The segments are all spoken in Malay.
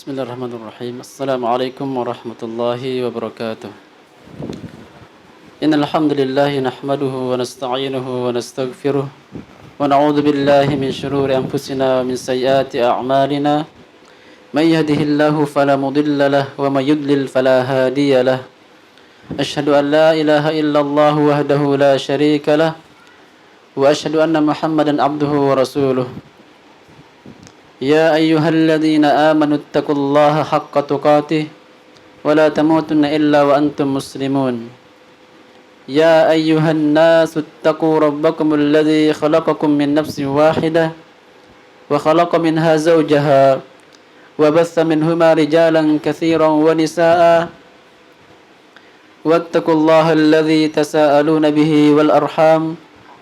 Bismillahirrahmanirrahim. Assalamualaikum warahmatullahi wabarakatuh. Innal hamdalillah nahmaduhu wa nasta'inuhu wa nastaghfiruh wa na'udzu billahi min shururi anfusina wa min sayyiati a'malina. May yahdihillahu fala mudilla lahu wa may yudlil fala hadiya lahu. Asyhadu an la ilaha illallah wahdahu la syarika lahu wa asyhadu anna Muhammadan abduhu wa rasuluh. يا أيها الذين آمنوا اتقوا الله حق تقاته ولا تموتن إلا وأنتم مسلمون يا أيها الناس اتقوا ربكم الذي خلقكم من نفس واحدة وخلق منها زوجها وبث منهما رجالا كثيرا ونساء واتقوا الله الذي تساءلون به والأرحام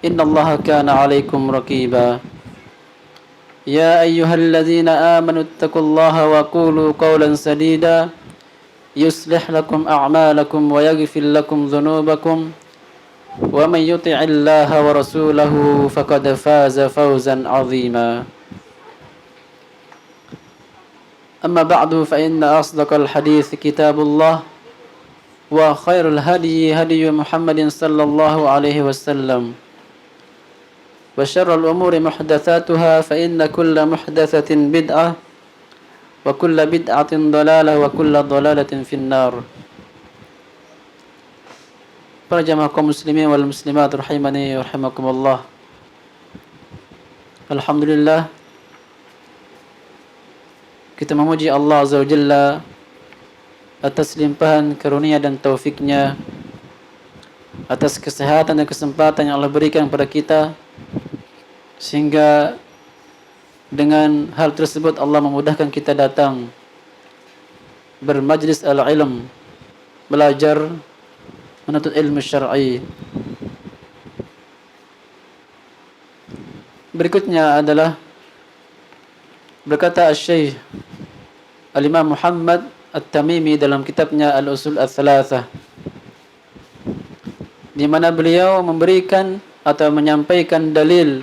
إن الله كان عليكم رقيبا يا أيها الذين آمنوا اتقوا الله وقولوا قولا سديدا يصلح لكم أعمالكم ويغفر لكم ذنوبكم ومن يطع الله ورسوله فقد فاز فوزا عظيما أما بعد فإن أصدق الحديث كتاب الله وخير الهدي هدي محمد صلى الله عليه وسلم وشر الأمور محدثاتها فإن كل محدثة بدعة وكل بدعة ضلالة وكل ضلالة في النار. Para jamaah kaum muslimin wal muslimat rahimani wa rahimakumullah. Alhamdulillah, kita memuji Allah Azza wa Jalla atas limpahan karunia dan taufiknya, atas kesehatan dan kesempatan yang Allah berikan kepada kita, sehingga dengan hal tersebut Allah memudahkan kita datang bermajlis al-ilm, belajar menuntut ilmu syar'i. Berikutnya adalah berkata Syekh Al-Imam Muhammad At-Tamimi dalam kitabnya Al-Usul Ats-Tsalatsah, di mana beliau memberikan atau menyampaikan dalil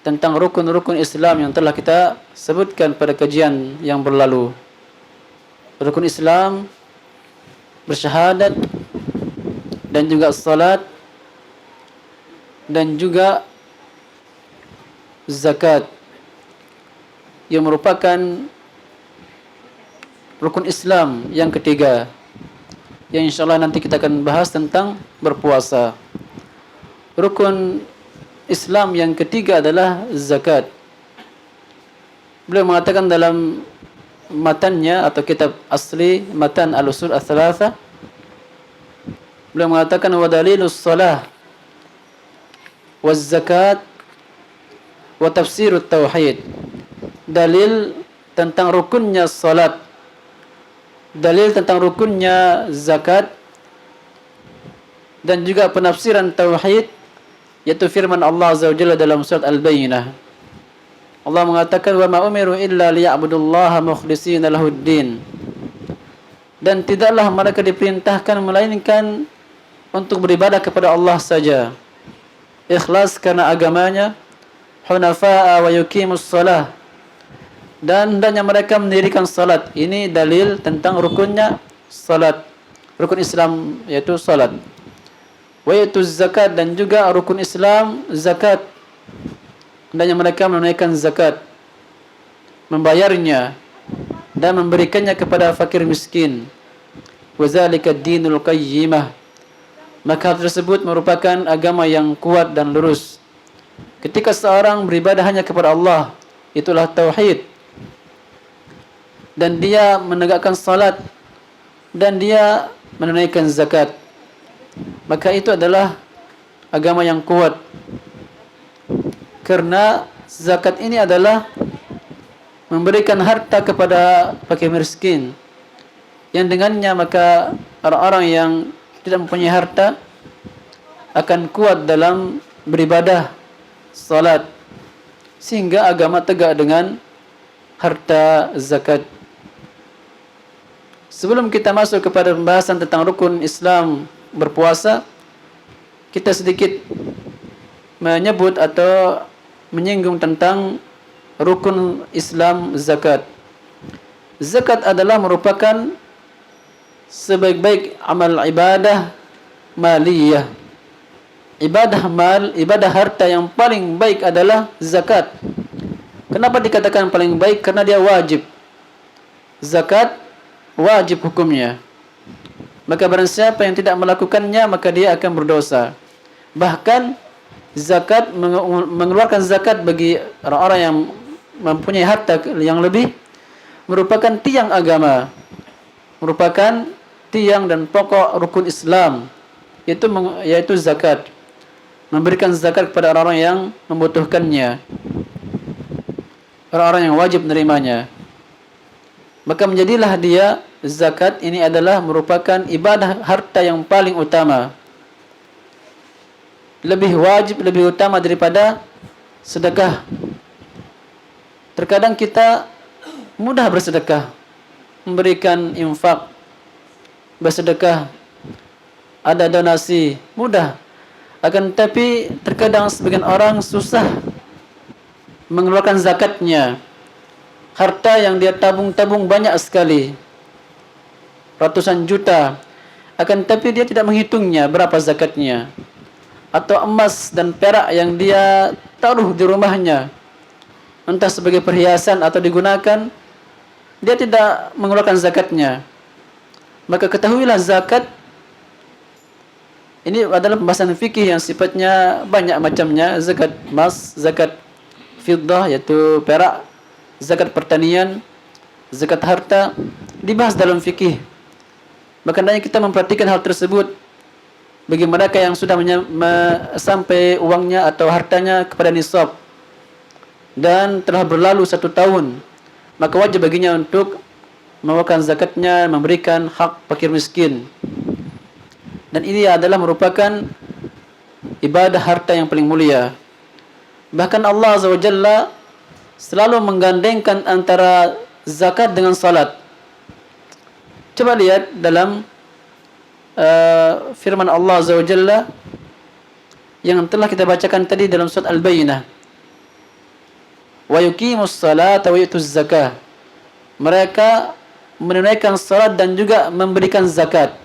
tentang rukun-rukun Islam yang telah kita sebutkan pada kajian yang berlalu. Rukun Islam bersyahadat dan juga salat dan juga zakat, yang merupakan rukun Islam yang ketiga, yang insyaallah nanti kita akan bahas tentang berpuasa. Rukun Islam yang ketiga adalah zakat. Beliau mengatakan dalam matannya atau kitab asli matan Al-Usul Ats-Tsalatsah, beliau mengatakan wa dalilus shalah waz zakat wa tafsirut tauhid. Dalil tentang rukunnya salat, dalil tentang rukunnya zakat, dan juga penafsiran tauhid, yaitu firman Allah Azza wa Jalla dalam surat Al-Bayyinah. Allah mengatakan wa ma umiru illa liya'budullaha mukhlishina lahuddin. Dan tidaklah mereka diperintahkan melainkan untuk beribadah kepada Allah saja, ikhlas karena agamanya, hunafa'a wa yuqimus shalah, dan hendaknya mereka mendirikan salat. Ini dalil tentang rukunnya salat, rukun Islam yaitu salat. Wa yaitu zakat, dan juga rukun Islam zakat, hendaknya mereka menunaikan zakat, membayarnya dan memberikannya kepada fakir miskin. Wa zalika ad-dinul qayyimah, maka tersebut merupakan agama yang kuat dan lurus. Ketika seorang beribadah hanya kepada Allah, itulah tauhid, dan dia menegakkan salat dan dia menunaikan zakat, maka itu adalah agama yang kuat. Karena zakat ini adalah memberikan harta kepada fakir miskin, yang dengannya maka orang-orang yang tidak mempunyai harta akan kuat dalam beribadah salat, sehingga agama tegak dengan harta zakat. Sebelum kita masuk kepada pembahasan tentang rukun Islam berpuasa, kita sedikit menyebut atau menyinggung tentang rukun Islam zakat. Zakat adalah merupakan sebaik-baik amal ibadah maliyah. Ibadah mal, ibadah harta yang paling baik adalah zakat. Kenapa dikatakan paling baik? Karena dia wajib. Zakat wajib hukumnya. Maka barang siapa yang tidak melakukannya, maka dia akan berdosa. Bahkan zakat, mengeluarkan zakat bagi orang-orang yang mempunyai harta yang lebih, merupakan tiang agama, merupakan tiang dan pokok rukun Islam, yaitu zakat. Memberikan zakat kepada orang-orang yang membutuhkannya, orang-orang yang wajib menerimanya. Maka menjadilah dia, zakat ini adalah merupakan ibadah harta yang paling utama, lebih wajib, lebih utama daripada sedekah. Terkadang kita mudah bersedekah, memberikan infak, bersedekah, ada donasi, mudah. Akan tetapi terkadang sebagian orang susah mengeluarkan zakatnya. Harta yang dia tabung-tabung banyak sekali, ratusan juta, akan tetapi dia tidak menghitungnya berapa zakatnya. Atau emas dan perak yang dia taruh di rumahnya, entah sebagai perhiasan atau digunakan, dia tidak mengeluarkan zakatnya. Maka ketahuilah, zakat ini adalah pembahasan fikih yang sifatnya banyak macamnya. Zakat emas, zakat fiddah yaitu perak, zakat pertanian, zakat harta, dibahas dalam fikih. Maka hendaknya kita memperhatikan hal tersebut bagi mereka yang sudah sampai uangnya atau hartanya kepada nisab dan telah berlalu 1 tahun, maka wajib baginya untuk mengeluarkan zakatnya, memberikan hak fakir miskin. Dan ini adalah merupakan ibadah harta yang paling mulia. Bahkan Allah Azza wa Jalla selalu menggandengkan antara zakat dengan salat. Coba lihat dalam firman Allah Azza wa Jalla yang telah kita bacakan tadi dalam surat Al-Bayyinah. Wa yuqimus salata wa yutuz zakah. Mereka menunaikan salat dan juga memberikan zakat.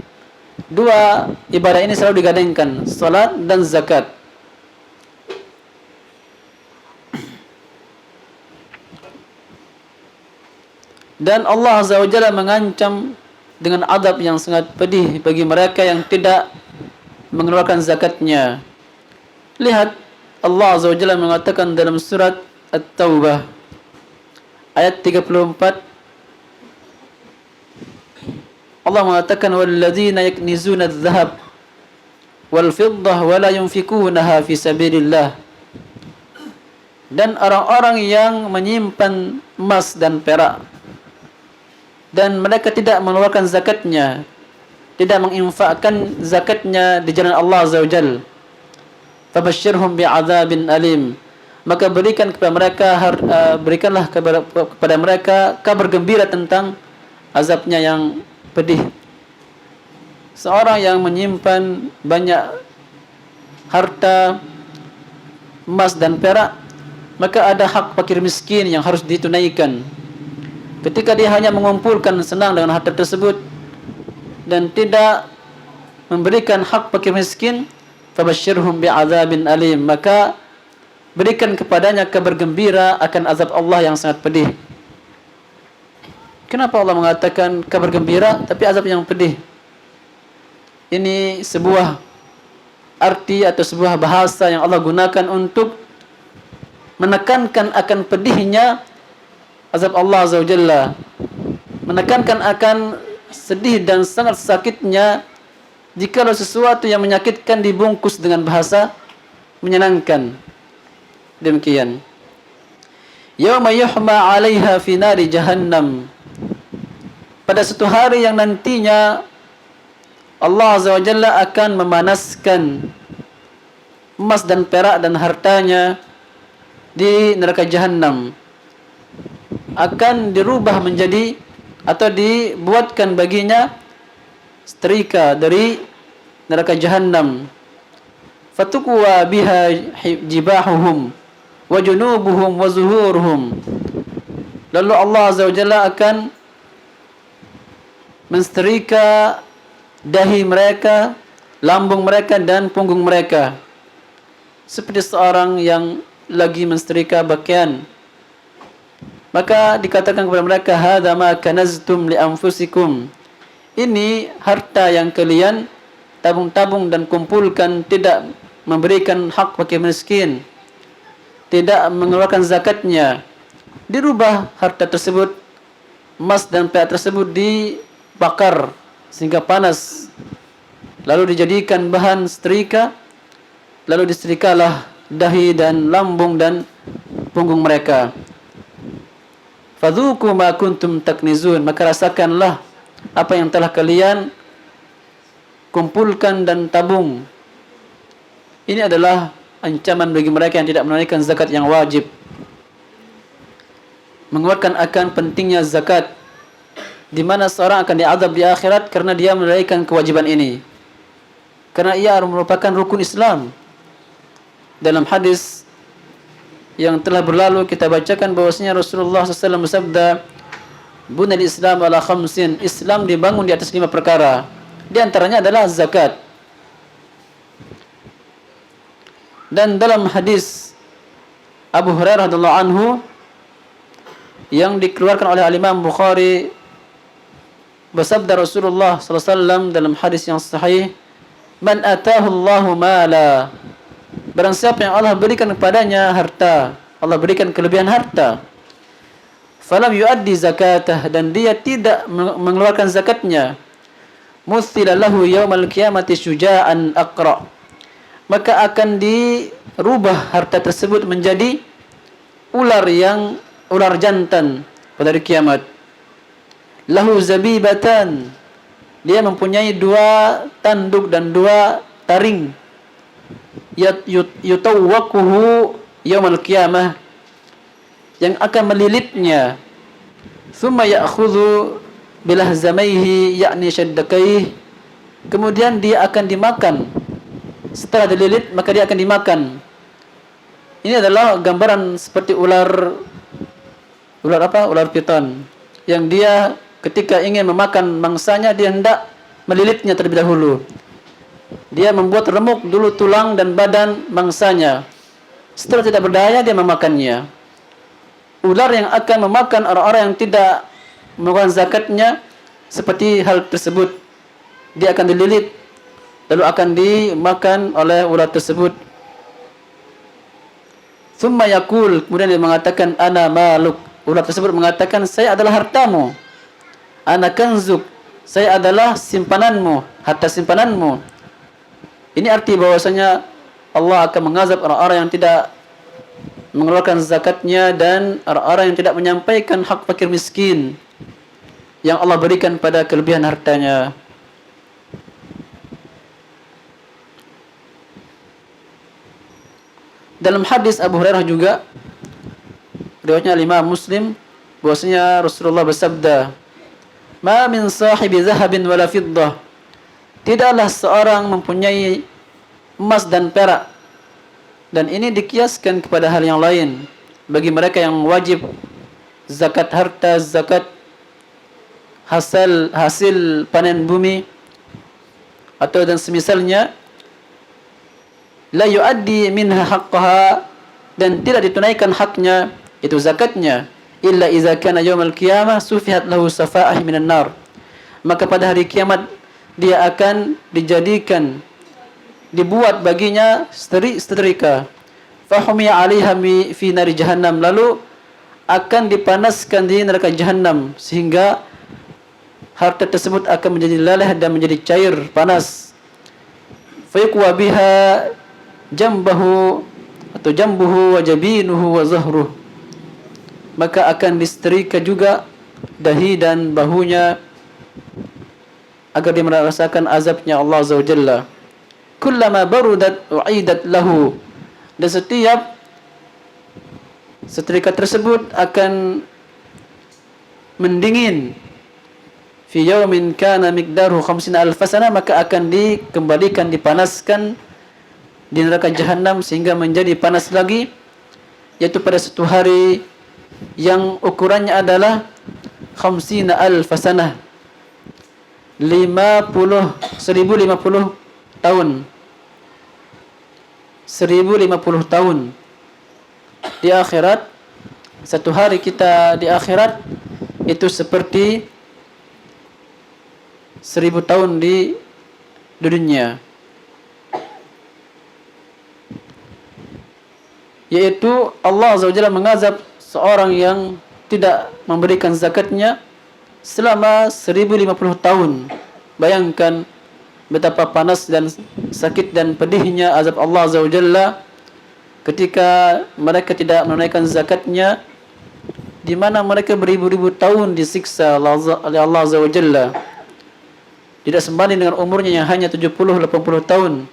Dua ibadah ini selalu digandengkan, salat dan zakat. Dan Allah Azza wa Jalla mengancam dengan adab yang sangat pedih bagi mereka yang tidak mengeluarkan zakatnya. Lihat, Allah Azza wa Jalla mengatakan dalam surat At-Taubah ayat 34, Allah mengatakan, walladzina yaknizuna adh-dhahab wal fiddah wa la yunfikunaha fi sabilillah. Dan orang-orang yang menyimpan emas dan perak dan mereka tidak mengeluarkan zakatnya, tidak menginfakkan zakatnya di jalan Allah Azza wa Jalla, fabashshirhum bi'adzabin alim. Maka berikanlah kepada mereka kabar gembira tentang azabnya yang pedih. Seorang yang menyimpan banyak harta emas dan perak, maka ada hak fakir miskin yang harus ditunaikan. Ketika dia hanya mengumpulkan, senang dengan harta tersebut dan tidak memberikan hak fakir miskin, fabashshirhum bi'adzabin alim, maka berikan kepadanya kabar gembira akan azab Allah yang sangat pedih. Kenapa Allah mengatakan kabar gembira tapi azab yang pedih? Ini sebuah arti atau sebuah bahasa yang Allah gunakan untuk menekankan akan pedihnya azab Allah Azza wa Jalla, menekankan akan sedih dan sangat sakitnya jika sesuatu yang menyakitkan dibungkus dengan bahasa menyenangkan. Demikian. Yauma yuhma 'alaiha fi nari jahannam. Pada suatu hari yang nantinya Allah Azza wa Jalla akan memanaskan emas dan perak dan hartanya di neraka Jahannam, akan dirubah menjadi atau dibuatkan baginya setrika dari neraka Jahannam. Fatukwa biha jibahuhum wa junubuhum wa zuhuruhum. Lalu Allah Azza wa Jalla akan mensetrika dahi mereka, lambung mereka dan punggung mereka, seperti seorang yang lagi mensetrika pakaian. Maka dikatakan kepada mereka, hadza ma kanaztum li anfusikum, ini harta yang kalian tabung-tabung dan kumpulkan, tidak memberikan hak fakir miskin, tidak mengeluarkan zakatnya. Dirubah harta tersebut, emas dan perak tersebut dibakar sehingga panas, lalu dijadikan bahan setrika, lalu disetrikalah dahi dan lambung dan punggung mereka. Fadzuku ma kuntum taknizun, maka rasakanlah apa yang telah kalian kumpulkan dan tabung. Ini adalah ancaman bagi mereka yang tidak menunaikan zakat yang wajib. Menguatkan akan pentingnya zakat, di mana seorang akan diazab di akhirat karena dia menunaikan kewajiban ini, karena ia merupakan rukun Islam. Dalam hadis yang telah berlalu kita bacakan bahwasanya Rasulullah SAW bersabda, Bunal Islam ala khamsin, Islam dibangun di atas 5 perkara. Di antaranya adalah zakat. Dan dalam hadis Abu Hurairah radhiyallahu anhu yang dikeluarkan oleh Imam Bukhari, bersabda Rasulullah SAW dalam hadis yang sahih, man atahu Allahu mala, barang siapa yang Allah berikan kepadanya harta, Allah berikan kelebihan harta, falam yuaddi zakatah, dan dia tidak mengeluarkan zakatnya, muthila lahu yaumal qiyamati syuja'an aqra, maka akan dirubah harta tersebut menjadi ular jantan pada hari kiamat. Lahu zabibatan, dia mempunyai 2 tanduk dan 2 taring, yutawwaquhu yaumal qiyamah, yang akan melilitnya. Thumma ya'khudhu bilahzamaihi, yakni syaddaqaihi, kemudian dia akan dimakan. Setelah dililit maka dia akan dimakan. Ini adalah gambaran seperti ular piton, yang dia ketika ingin memakan mangsanya dia hendak melilitnya terlebih dahulu. Dia membuat remuk dulu tulang dan badan mangsanya. Setelah tidak berdaya dia memakannya. Ular yang akan memakan orang-orang yang tidak mengeluarkan zakatnya, seperti hal tersebut. Dia akan dililit lalu akan dimakan oleh ular tersebut. Thumma yaqul, kemudian dia mengatakan, ana maluk, ular tersebut mengatakan, saya adalah hartamu. Ana kanzuk, saya adalah simpananmu, harta simpananmu. Ini arti bahwasanya Allah akan mengazab orang-orang yang tidak mengeluarkan zakatnya dan orang-orang yang tidak menyampaikan hak fakir miskin yang Allah berikan pada kelebihan hartanya. Dalam hadis Abu Hurairah juga, riwayatnya Imam Muslim, bahwasanya Rasulullah bersabda, ma min sahibi zahabin wala fiddah, tidaklah seorang mempunyai emas dan perak. Dan ini dikiaskan kepada hal yang lain bagi mereka yang wajib zakat harta, zakat hasil panen bumi atau dan semisalnya, la yuaddi minha haqqaha, dan tidak ditunaikan haknya, itu zakatnya, illa iza kana yaumal qiyamah sufihat lahu safa'ah minan nar, maka pada hari kiamat dia akan dibuat baginya setrika, fahumiya 'alaiha fi nari jahannam, lalu akan dipanaskan di neraka jahannam sehingga harta tersebut akan menjadi leleh dan menjadi cair panas. Fayaqwa biha jambuhu wa jabinuhu wa zahruh, maka akan disetrika juga dahi dan bahunya agar dia merasakan azabnya Allah Azza wa Jalla. Kullama barudat u'idat lahu, dan setiap setrika tersebut akan mendingin, fi yaumin kana miqdaruhu 50,000 sana, maka akan dikembalikan, dipanaskan di neraka jahanam sehingga menjadi panas lagi, yaitu pada satu hari yang ukurannya adalah 50,000 sanah, 1050 tahun. 1050 tahun di akhirat. Satu hari kita di akhirat itu seperti 1000 tahun di dunia. Yaitu Allah Azza wa Jalla mengazab seorang yang tidak memberikan zakatnya selama 1050 tahun. Bayangkan betapa panas dan sakit dan pedihnya azab Allah Azza wa Jalla ketika mereka tidak menunaikan zakatnya, di mana mereka beribu-ribu tahun disiksa oleh Allah Azza wa Jalla. Tidak sebanding dengan umurnya yang hanya 70-80 tahun,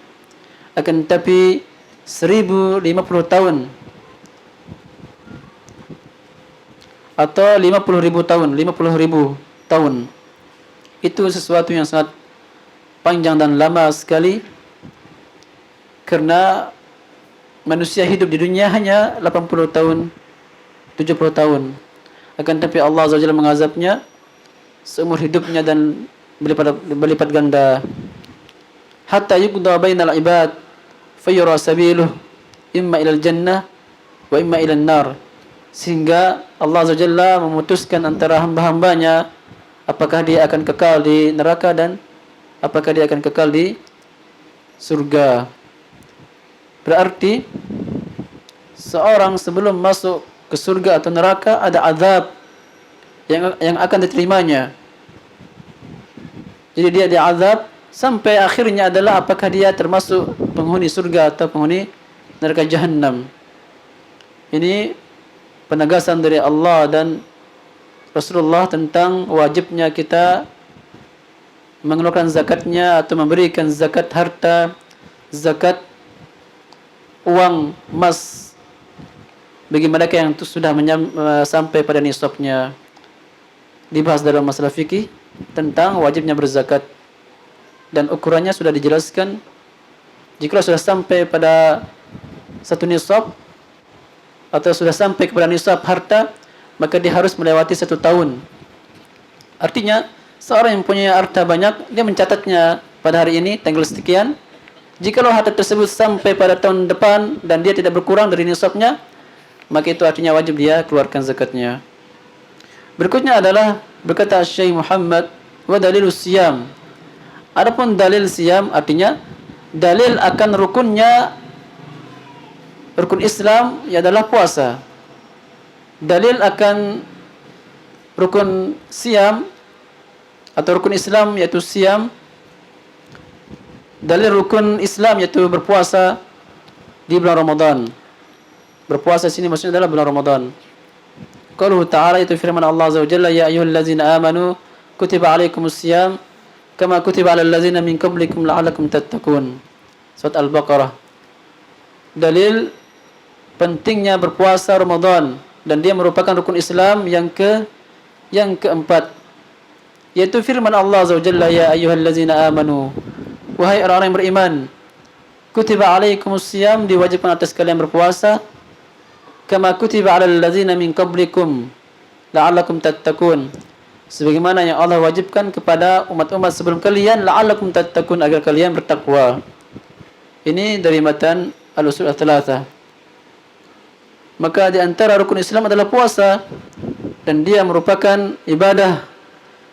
akan tetapi 1050 tahun atau 50.000 tahun, 50.000 tahun. Itu sesuatu yang sangat panjang dan lama sekali, karena manusia hidup di dunia hanya 80 tahun, 70 tahun. Akan tetapi Allah Azza wa Jalla mengazabnya seumur hidupnya dan berlipat ganda. Hatta yuqda bainal ibad fayura sabiluh imma ilal jannah wa imma ilal nar. Sehingga Allah Azza wa Jalla memutuskan antara hamba-hambanya apakah dia akan kekal di neraka dan apakah dia akan kekal di surga. Berarti seorang sebelum masuk ke surga atau neraka ada azab yang akan diterimanya. Jadi dia diazab sampai akhirnya adalah apakah dia termasuk penghuni surga atau penghuni neraka Jahannam. Ini penegasan dari Allah dan Rasulullah tentang wajibnya kita mengeluarkan zakatnya atau memberikan zakat harta, zakat uang emas bagi mereka yang sudah sampai pada nisabnya. Dibahas dalam masalah fikih tentang wajibnya berzakat, dan ukurannya sudah dijelaskan. Jika sudah sampai pada satu nisab atau sudah sampai kepada nisab harta, maka dia harus melewati 1 tahun. Artinya seorang yang punya harta banyak, dia mencatatnya pada hari ini tanggal sekian. Jikalau harta tersebut sampai pada tahun depan dan dia tidak berkurang dari nisabnya, maka itu artinya wajib dia keluarkan zakatnya. Berikutnya adalah berkata Syekh Muhammad, wa dalilus siyam. Adapun dalil siyam artinya dalil akan rukun Islam adalah puasa. Dalil akan rukun siyam atau rukun Islam yaitu siyam. Dalil rukun Islam yaitu berpuasa di bulan Ramadan. Berpuasa sini maksudnya adalah bulan Ramadan. Qauluhu ta'ala, itu firman Allah Azza wa Jalla, ya ayyuhallazina amanu kutiba alaikumus siyam kama kutiba alal ladzina min qablikum la'allakum tattaqun. Surat Al-Baqarah. Dalil pentingnya berpuasa Ramadan, dan dia merupakan rukun Islam yang keempat, yaitu firman Allah Azza wa Jalla, ya ayyuhallazina amanu, wahai orang-orang yang beriman, kutiba alaikumus siyam, diwajibkan atas kalian berpuasa, kama kutiba alal ladzina min qablikum la'allakum tattaqun, sebagaimana yang Allah wajibkan kepada umat-umat sebelum kalian, la'allakum tattaqun, agar kalian bertakwa. Ini dari matan al-usul ats-tsalatsah. Maka di antara rukun Islam adalah puasa, dan dia merupakan ibadah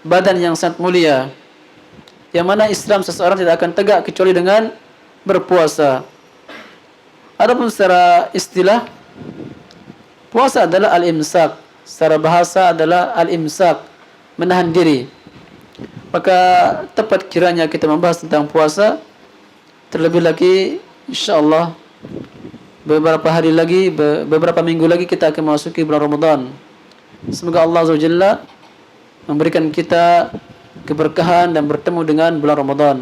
badan yang sangat mulia, yang mana Islam seseorang tidak akan tegak kecuali dengan berpuasa. Adapun secara istilah, puasa adalah al-imsak. Secara bahasa adalah al-imsak, menahan diri. Maka tepat kiranya kita membahas tentang puasa. Terlebih lagi insyaallah beberapa hari lagi, beberapa minggu lagi kita akan memasuki bulan Ramadan. Semoga Allah Azza wa Jalla memberikan kita keberkahan dan bertemu dengan bulan Ramadan.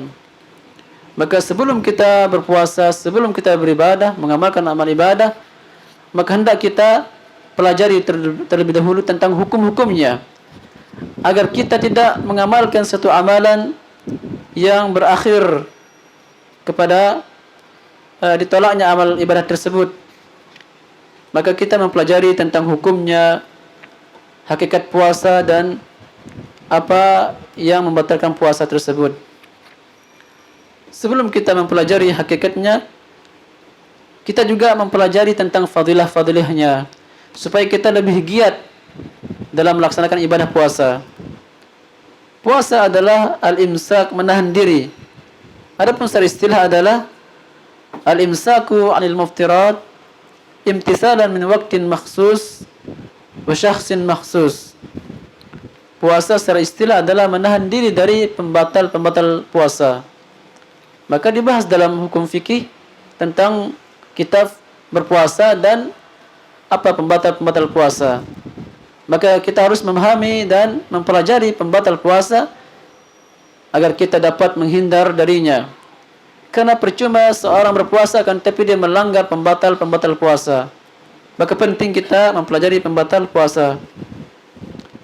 Maka sebelum kita berpuasa, sebelum kita beribadah, mengamalkan amal ibadah, maka hendak kita pelajari terlebih dahulu tentang hukum-hukumnya, agar kita tidak mengamalkan satu amalan yang berakhir kepada ditolaknya amal ibadah tersebut. Maka kita mempelajari tentang hukumnya, hakikat puasa, dan apa yang membatalkan puasa tersebut. Sebelum kita mempelajari hakikatnya, kita juga mempelajari tentang fadilah-fadilahnya, supaya kita lebih giat dalam melaksanakan ibadah puasa. Puasa adalah al-imsak, menahan diri. Adapun secara istilah adalah al-imsaku 'anil muftirat imtithalan min waqtin makhsus wa syakhsin makhsus. Puasa secara istilah adalah menahan diri dari pembatal-pembatal puasa. Maka dibahas dalam hukum fikih tentang kitab berpuasa dan apa pembatal-pembatal puasa. Maka kita harus memahami dan mempelajari pembatal puasa agar kita dapat menghindar darinya. Karena percuma seorang berpuasa akan tapi dia melanggar pembatal-pembatal puasa. Maka penting kita mempelajari pembatal puasa.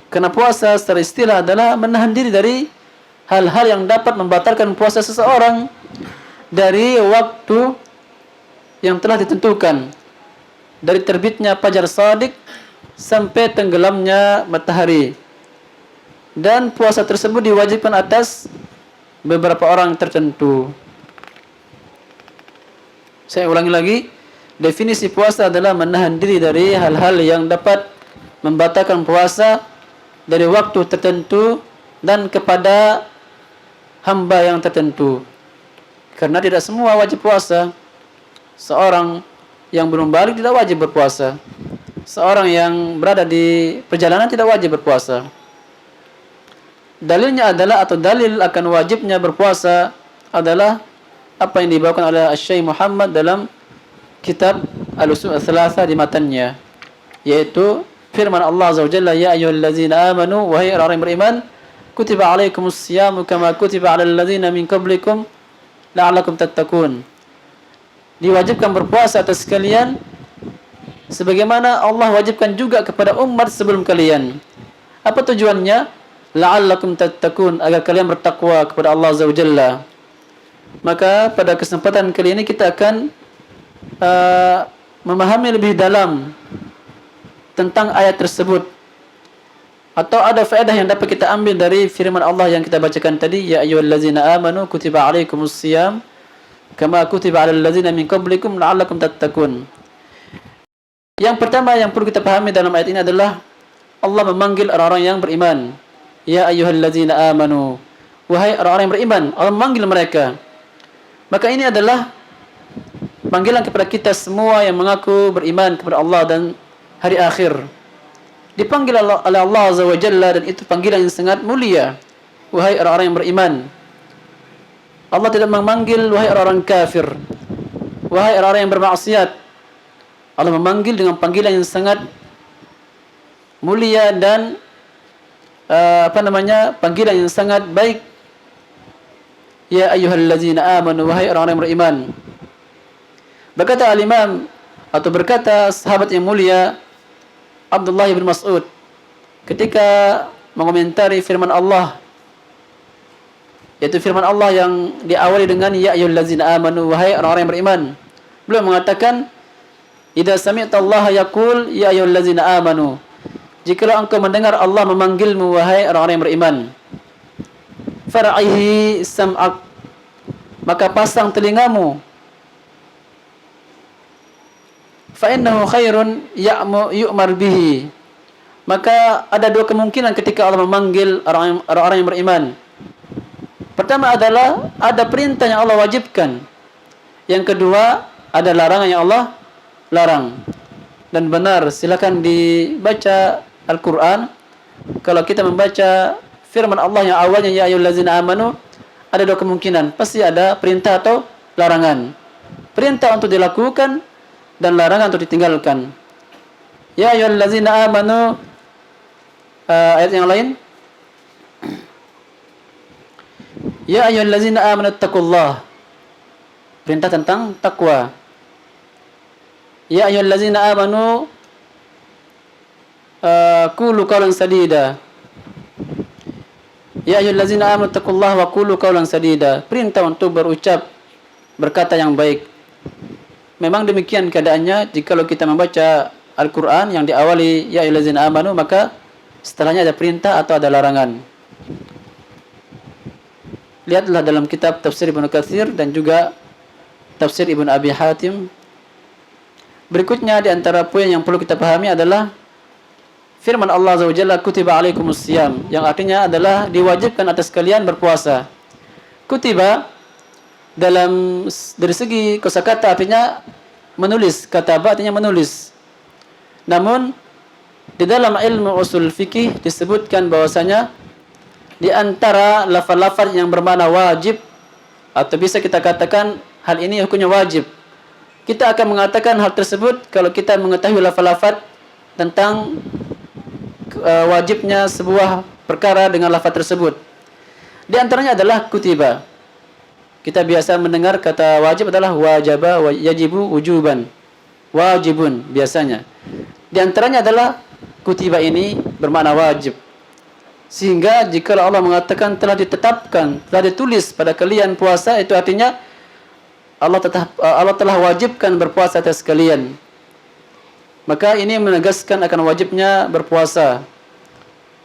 Karena puasa secara istilah adalah menahan diri dari hal-hal yang dapat membatalkan puasa seseorang dari waktu yang telah ditentukan, dari terbitnya fajar shadiq sampai tenggelamnya matahari. Dan puasa tersebut diwajibkan atas beberapa orang tertentu. Saya ulangi lagi, definisi puasa adalah menahan diri dari hal-hal yang dapat membatalkan puasa dari waktu tertentu dan kepada hamba yang tertentu. Karena tidak semua wajib puasa. Seorang yang belum balik tidak wajib berpuasa. Seorang yang berada di perjalanan tidak wajib berpuasa. Dalilnya adalah, atau dalil akan wajibnya berpuasa adalah apa yang dibawakan oleh Syekh Muhammad dalam kitab Al-Usul Ats-Tsalatsah di matannya, yaitu firman Allah Azza wa Jalla, ya ayyuhallazina amanu, wahai orang yang beriman, kutiba alaikumus siyamu kama kutiba alal ladzina min qablikum la'allakum tattaqun. Diwajibkan berpuasa atas kalian sebagaimana Allah wajibkan juga kepada umat sebelum kalian. Apa tujuannya? La'allakum tattaqun, agar kalian bertakwa kepada Allah Azza wa Jalla. Maka pada kesempatan kali ini kita akan memahami lebih dalam tentang ayat tersebut, atau ada faedah yang dapat kita ambil dari firman Allah yang kita bacakan tadi, ya ayyuhallazina amanu kutiba alaikumus shiyam kama kutiba alal ladzina min qablikum la'allakum tattaqun. Yang pertama yang perlu kita pahami dalam ayat ini adalah Allah memanggil orang-orang yang beriman. Ya ayyuhallazina amanu, wahai orang-orang yang beriman. Allah memanggil mereka. Maka ini adalah panggilan kepada kita semua yang mengaku beriman kepada Allah dan hari akhir. Dipanggil oleh Allah Azza wa Jalla, dan itu panggilan yang sangat mulia. Wahai orang-orang yang beriman. Allah tidak memanggil wahai orang-orang kafir, wahai orang-orang yang bermaksiat. Allah memanggil dengan panggilan yang sangat mulia dan panggilan yang sangat baik. Ya ayyuhallazina amanu, wahai orang-orang yang beriman. Berkata al-Imam, atau berkata sahabat yang mulia Abdullah bin Mas'ud ketika mengomentari firman Allah, yaitu firman Allah yang diawali dengan ya ayyuhallazina amanu, wahai orang-orang yang beriman. Beliau mengatakan, idza sami'ta Allah yaqul ya ayyuhallazina amanu, jikalau engkau mendengar Allah memanggilmu wahai orang-orang yang beriman, far'ihi sam'ak, maka pasang telingamu, fa innahu khairun yu'mar bihi, maka ada dua kemungkinan ketika Allah memanggil orang-orang yang beriman. Pertama adalah ada perintah yang Allah wajibkan. Yang kedua ada larangan yang Allah larang. Dan benar, silakan dibaca Al-Quran. Kalau kita membaca firman Allah yang awalnya ya ayyuhallazina amanu, ada dua kemungkinan. Pasti ada perintah atau larangan. Perintah untuk dilakukan dan larangan untuk ditinggalkan. Ya ayyuhallazina amanu, ayat yang lain, ya ayyuhallazina amanu taqullah, perintah tentang takwa. Ya ayyuhallazina amanu qulu qawlan sadida. Ya ayyuhallazina amanu taqullaha wa qulu qawlan sadida, perintah untuk berucap, berkata yang baik. Memang demikian keadaannya jikalau kita membaca Al-Quran yang diawali ya ayyuhallazina amanu, maka setelahnya ada perintah atau ada larangan. lihatlah dalam kitab tafsir Ibnu Katsir dan juga tafsir Ibnu Abi Hatim. Berikutnya di antara poin yang perlu kita pahami adalah firman Allah Azza wa Jalla, kutiba alaikumus siyam, yang artinya adalah diwajibkan atas kalian berpuasa. Kutiba dari segi kosakata artinya menulis, kataba artinya menulis. Namun di dalam ilmu usul fikih disebutkan bahwasanya di antara lafaz-lafaz yang bermakna wajib, atau bisa kita katakan hal ini hukumnya wajib, kita akan mengatakan hal tersebut kalau kita mengetahui lafaz-lafaz tentang wajibnya sebuah perkara dengan lafaz tersebut. Di antaranya adalah kutiba. Kita biasa mendengar kata wajib adalah wajaba, yajibu, wujuban, wajibun biasanya. Di antaranya adalah kutiba ini bermakna wajib. Sehingga jika Allah mengatakan telah ditetapkan, telah ditulis pada kalian puasa, itu artinya Allah telah wajibkan berpuasa atas kalian. Maka ini menegaskan akan wajibnya berpuasa.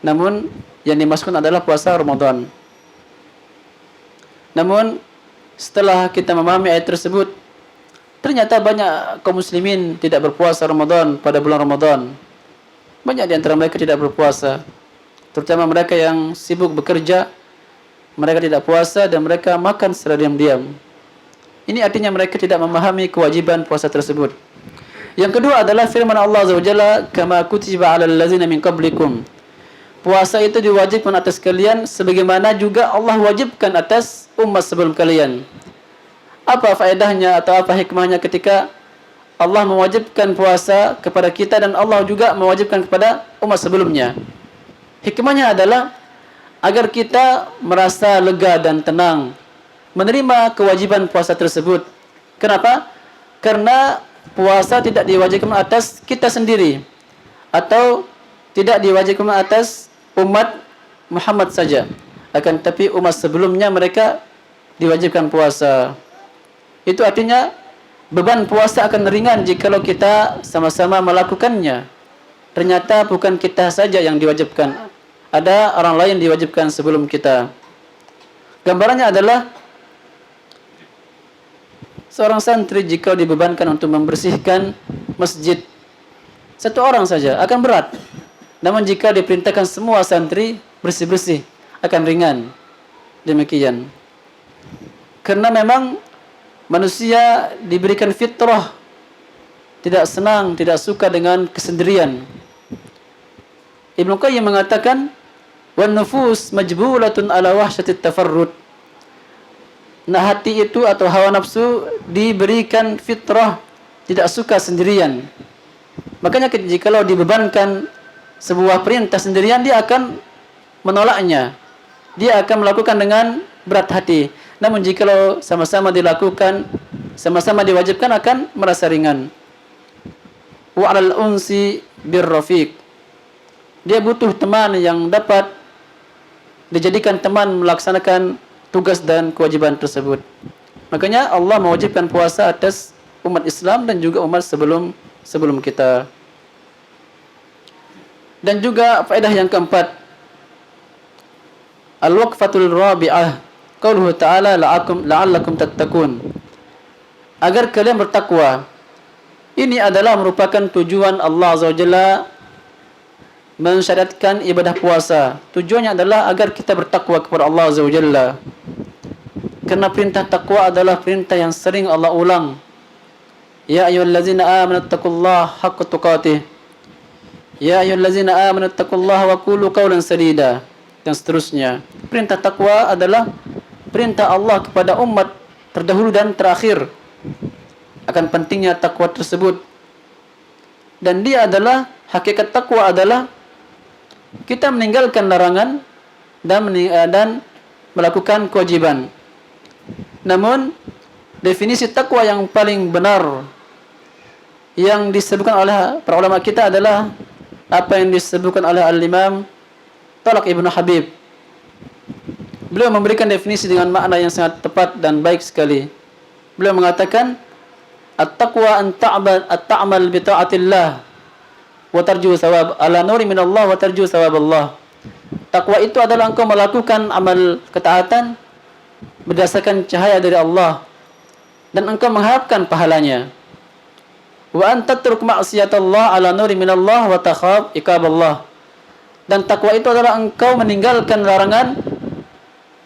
Namun yang dimaksudkan adalah puasa Ramadan. Namun setelah kita memahami ayat tersebut, ternyata banyak kaum muslimin tidak berpuasa Ramadan pada bulan Ramadan. Banyak di antara mereka tidak berpuasa, terutama mereka yang sibuk bekerja. Mereka tidak puasa dan mereka makan secara diam-diam. Ini artinya mereka tidak memahami kewajiban puasa tersebut. Yang kedua adalah firman Allah Azza wa Jalla, kama kutiba 'alal ladzina min qablikum. Puasa itu diwajibkan atas kalian sebagaimana juga Allah wajibkan atas umat sebelum kalian. Apa faedahnya atau apa hikmahnya ketika Allah mewajibkan puasa kepada kita dan Allah juga mewajibkan kepada umat sebelumnya? Hikmahnya adalah agar kita merasa lega dan tenang menerima kewajiban puasa tersebut. Kenapa? Karena puasa tidak diwajibkan atas kita sendiri atau tidak diwajibkan atas umat Muhammad saja, akan tapi umat sebelumnya mereka diwajibkan puasa. Itu artinya beban puasa akan ringan jikalau kita sama-sama melakukannya. Ternyata bukan kita saja yang diwajibkan, ada orang lain diwajibkan sebelum kita. Gambarannya adalah seorang santri jika dibebankan untuk membersihkan masjid, satu orang saja akan berat. Namun jika diperintahkan semua santri bersih-bersih, akan ringan. Demikian. Karena memang manusia diberikan fitrah, tidak senang, tidak suka dengan kesendirian. Ibnu Qayyim mengatakan, wan nufus majbulatun ala wahsyatit tafarrud. Nah, hati itu atau hawa nafsu diberikan fitrah, tidak suka sendirian. Makanya jikalau dibebankan sebuah perintah sendirian, dia akan menolaknya. Dia akan melakukan dengan berat hati. Namun jikalau sama-sama dilakukan, sama-sama diwajibkan, akan merasa ringan. Wa 'alal unsi birrafiq. Dia butuh teman yang dapat dijadikan teman melaksanakan tugas dan kewajiban tersebut. Makanya Allah mewajibkan puasa atas umat Islam dan juga umat sebelum kita. Dan juga faedah yang keempat, al-waqfatul rabi'ah, qauluhu ta'ala la'allakum tattaqun. Agar kalian bertakwa. Ini adalah merupakan tujuan Allah Azza wa Jalla mensyariatkan ibadah puasa. Tujuannya adalah agar kita bertakwa kepada Allah Azza wa Jalla. Karena perintah takwa adalah perintah yang sering Allah ulang. Ya ayyuhallazina amanu taqullaha haqqa tuqatih. Ya ayyuhallazina amanu taqullaha wa qulu qawlan sadida, dan seterusnya. Perintah takwa adalah perintah Allah kepada umat terdahulu dan terakhir akan pentingnya takwa tersebut. Dan dia adalah hakikat takwa adalah kita meninggalkan larangan dan melakukan kewajiban. Namun definisi takwa yang paling benar yang disebutkan oleh para ulama kita adalah apa yang disebutkan oleh Al-Imam Talaq Ibnu Habib. Beliau memberikan definisi dengan makna yang sangat tepat dan baik sekali. Beliau mengatakan, at-taqwa an ta'mal bi ta'atillah wa tarju thawab ala nuri min Allah wa tarju thawab Allah. Takwa itu adalah engkau melakukan amal ketaatan berdasarkan cahaya dari Allah dan engkau mengharapkan pahalanya. Wa anta tatruk ma'siyatallah ala nuri minallah wa takhaf iqaballah. Dan takwa itu adalah engkau meninggalkan larangan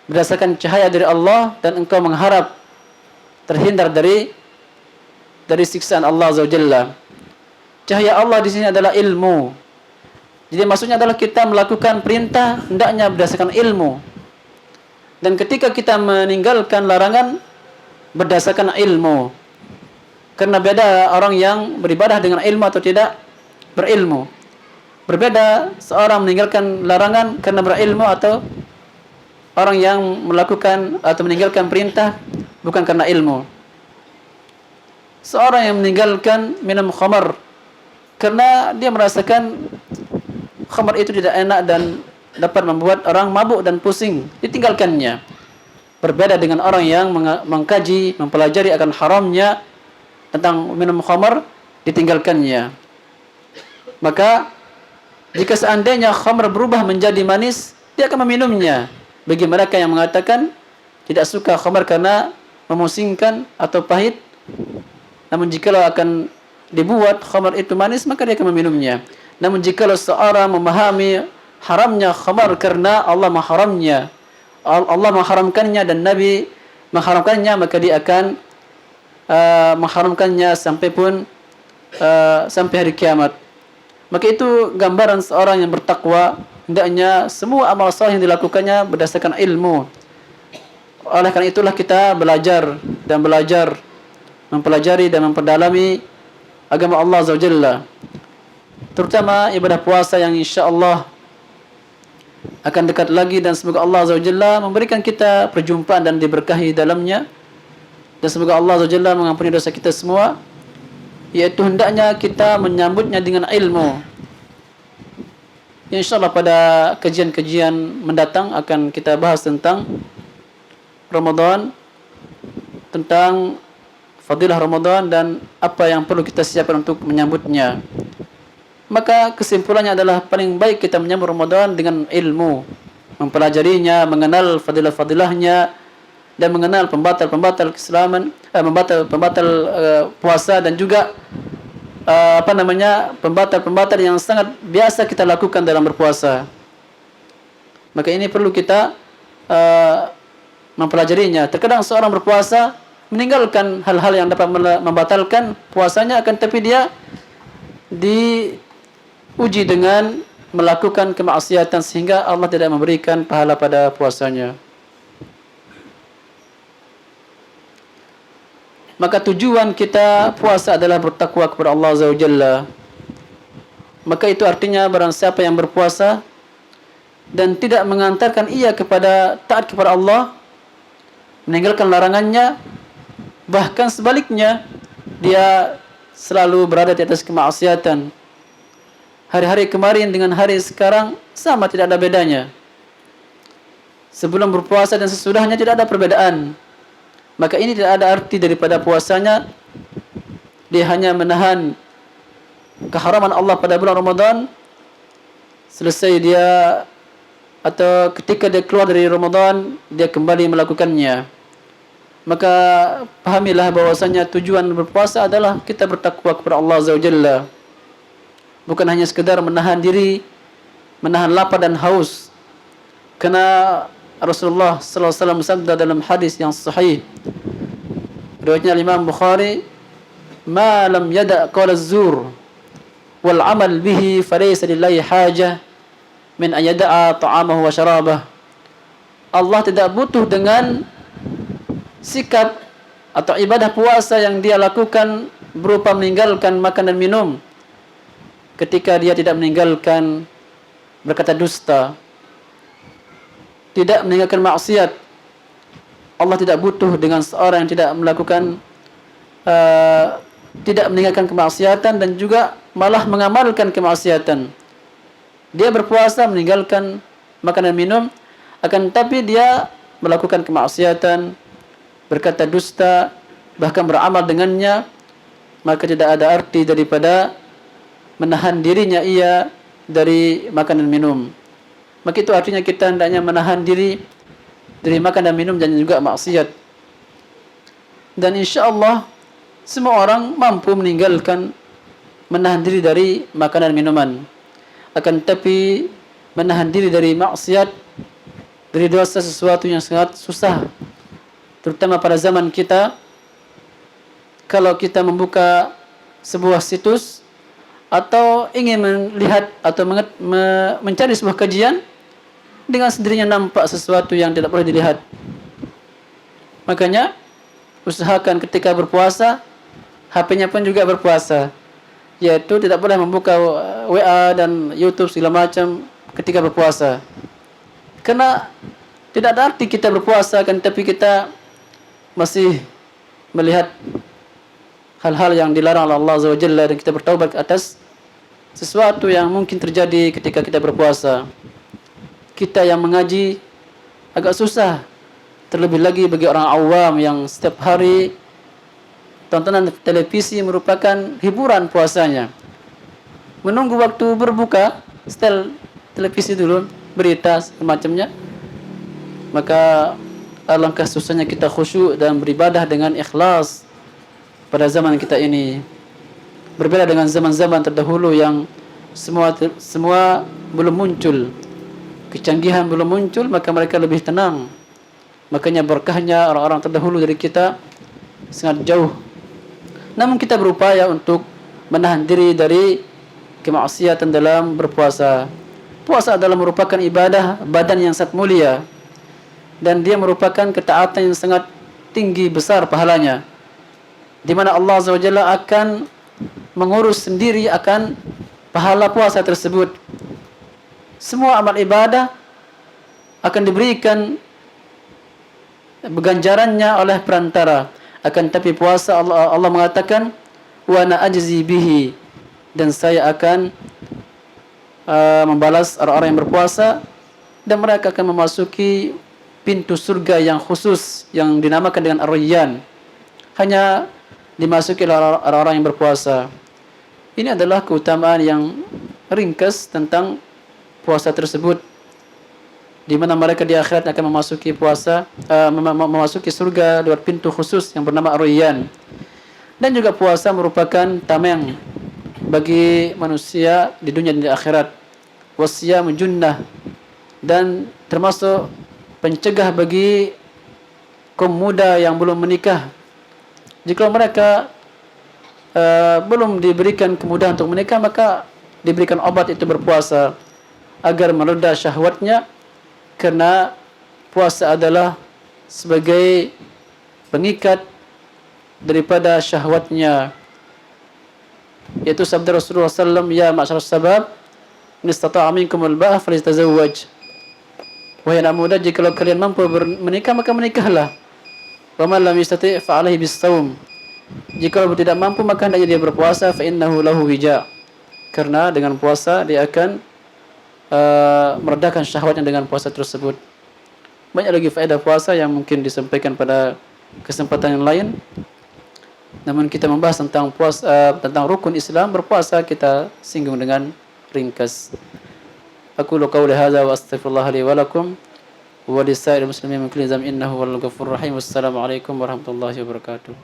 berdasarkan cahaya dari Allah dan engkau mengharap terhindar dari siksaan Allah Azza wa Jalla. Cahaya Allah di sini adalah ilmu. Jadi maksudnya adalah kita melakukan perintah hendaknya berdasarkan ilmu. Dan ketika kita meninggalkan larangan berdasarkan ilmu. Karena beda orang yang beribadah dengan ilmu atau tidak berilmu. Berbeda seorang meninggalkan larangan karena berilmu atau orang yang melakukan atau meninggalkan perintah bukan karena ilmu. Seorang yang meninggalkan minum khamar karena dia merasakan khamar itu tidak enak dan dapat membuat orang mabuk dan pusing, ditinggalkannya. Berbeda dengan orang yang mengkaji, mempelajari akan haramnya tentang minum khamar, ditinggalkannya. Maka jika seandainya khamar berubah menjadi manis, dia akan meminumnya. Bagi mereka yang mengatakan tidak suka khamar karena memusingkan atau pahit, namun jikalau akan dibuat khamar itu manis, maka dia akan meminumnya. Namun jikalau seorang memahami haramnya khamar karena Allah mengharamnya, Allah mengharamkannya dan Nabi mengharamkannya, maka dia akan mengharamkannya sampai hari kiamat. Maka itu gambaran seorang yang bertakwa, hendaknya semua amal saleh yang dilakukannya berdasarkan ilmu. Oleh karena itulah kita belajar, mempelajari dan memperdalami agama Allah Azza wa Jalla. Terutama ibadah puasa yang insya-Allah akan dekat lagi, dan semoga Allah Azza wa Jalla memberikan kita perjumpaan dan diberkahi dalamnya. Dan semoga Allah Azza wa Jalla mengampuni dosa kita semua, yaitu hendaknya kita menyambutnya dengan ilmu. InsyaAllah pada kajian-kajian mendatang akan kita bahas tentang Ramadan, tentang fadilah Ramadan dan apa yang perlu kita siapkan untuk menyambutnya. Maka kesimpulannya adalah paling baik kita menyambut Ramadan dengan ilmu, mempelajarinya, mengenal fadilah-fadilahnya, dan mengenal pembatal-pembatal keislaman, pembatal puasa, dan juga pembatal-pembatal yang sangat biasa kita lakukan dalam berpuasa. Maka ini perlu kita mempelajarinya. Terkadang seorang berpuasa meninggalkan hal-hal yang dapat membatalkan puasanya, akan tapi dia diuji dengan melakukan kemaksiatan sehingga Allah tidak memberikan pahala pada puasanya. Maka tujuan kita puasa adalah bertakwa kepada Allah Azza wa Jalla. Maka itu artinya barang siapa yang berpuasa dan tidak mengantarkan ia kepada taat kepada Allah, meninggalkan larangannya, bahkan sebaliknya dia selalu berada di atas kemaksiatan. Hari-hari kemarin dengan hari sekarang sama, tidak ada bedanya. Sebelum berpuasa dan sesudahnya tidak ada perbedaan. Maka ini tidak ada arti daripada puasanya. Dia hanya menahan keharaman Allah pada bulan Ramadan. Selesai dia atau ketika dia keluar dari Ramadan, dia kembali melakukannya. Maka pahamilah bahwasanya tujuan berpuasa adalah kita bertakwa kepada Allah Azza wa Jalla. Bukan hanya sekedar menahan diri, menahan lapar dan haus. Karena Rasulullah sallallahu alaihi wasallam bersabda dalam hadis yang sahih, riwayatnya Imam Bukhari, "Ma lam yada' qaul az-zur wal 'amal bihi falaysa lillahi hajah min an yada'a ta'amahu wa syarabah." Allah tidak butuh dengan sikap atau ibadah puasa yang dia lakukan berupa meninggalkan makan dan minum, ketika dia tidak meninggalkan berkata dusta, tidak meninggalkan maksiat. Allah tidak butuh dengan seorang yang tidak melakukan tidak meninggalkan kemaksiatan dan juga malah mengamalkan kemaksiatan. Dia berpuasa meninggalkan makan dan minum, akan tapi dia melakukan kemaksiatan, berkata dusta, bahkan beramal dengannya, maka tidak ada arti daripada menahan dirinya ia dari makan dan minum. Maka itu artinya kita hendaknya menahan diri dari makan dan minum dan juga maksiat. Dan insya Allah semua orang mampu meninggalkan, menahan diri dari makanan dan minuman. Akan tetapi menahan diri dari maksiat, dari dosa, sesuatu yang sangat susah. Terutama pada zaman kita, kalau kita membuka sebuah situs atau ingin melihat atau mencari sebuah kajian, dengan sendirinya nampak sesuatu yang tidak boleh dilihat. Makanya usahakan ketika berpuasa, HP-nya pun juga berpuasa, yaitu tidak boleh membuka WA dan YouTube segala macam ketika berpuasa. Karena tidak ada arti kita berpuasa kan tapi kita masih melihat hal-hal yang dilarang oleh Allah Azza wa Jalla, dan kita bertaubat atas sesuatu yang mungkin terjadi ketika kita berpuasa. Kita yang mengaji agak susah, terlebih lagi bagi orang awam yang setiap hari tontonan televisi merupakan hiburan puasanya. Menunggu waktu berbuka, setel televisi dulu, berita semacamnya. Maka alangkah susahnya kita khusyuk dan beribadah dengan ikhlas pada zaman kita ini. Berbeda dengan zaman-zaman terdahulu yang semua belum muncul, kecanggihan belum muncul, maka mereka lebih tenang. Makanya berkahnya orang-orang terdahulu dari kita sangat jauh. Namun kita berupaya untuk menahan diri dari kemaksiatan dalam berpuasa. Puasa adalah merupakan ibadah badan yang sangat mulia, dan dia merupakan ketaatan yang sangat tinggi besar pahalanya, di mana Allah Azza wa Jalla akan mengurus sendiri akan pahala puasa tersebut. Semua amal ibadah akan diberikan ganjarannya oleh perantara. Akan tapi puasa Allah mengatakan wa ana ajzi bihi, dan saya akan membalas orang-orang yang berpuasa, dan mereka akan memasuki pintu surga yang khusus yang dinamakan dengan Ar-Rayyan, hanya dimasuki oleh orang-orang yang berpuasa. Ini adalah keutamaan yang ringkas tentang puasa tersebut, di mana mereka di akhirat akan memasuki memasuki surga lewat pintu khusus yang bernama Ar-Rayyan. Dan juga puasa merupakan tameng bagi manusia di dunia dan di akhirat. Wasiyam junnah, dan termasuk pencegah bagi kaum muda yang belum menikah. Jika mereka belum diberikan kemudahan untuk menikah, maka diberikan obat, itu berpuasa, agar mereda syahwatnya. Karena puasa adalah sebagai pengikat daripada syahwatnya, yaitu sabda Rasulullah SAW, ya ma'syarus sabab, in istata'a minkumul ba'ah falyatazawwaj. Wahai anak muda, jika kalian mampu menikah, maka menikahlah. Wa man lam yastati' fa 'alaihi bis-shaum. Jika tidak mampu, maka hendaknya dia berpuasa, fa innahu lahu wija'. Karena dengan puasa dia akan meredakan syahwatnya dengan puasa tersebut. Banyak lagi faedah puasa yang mungkin disampaikan pada kesempatan yang lain. Namun kita membahas tentang puasa, tentang rukun Islam berpuasa, kita singgung dengan ringkas. Aqulu qawli hadza wa astaghfirullah li wa lakum wa lisa'iril muslimin min kulli dhanbin innahu huwal ghafurur rahim. Wassalamu alaikum warahmatullahi wabarakatuh.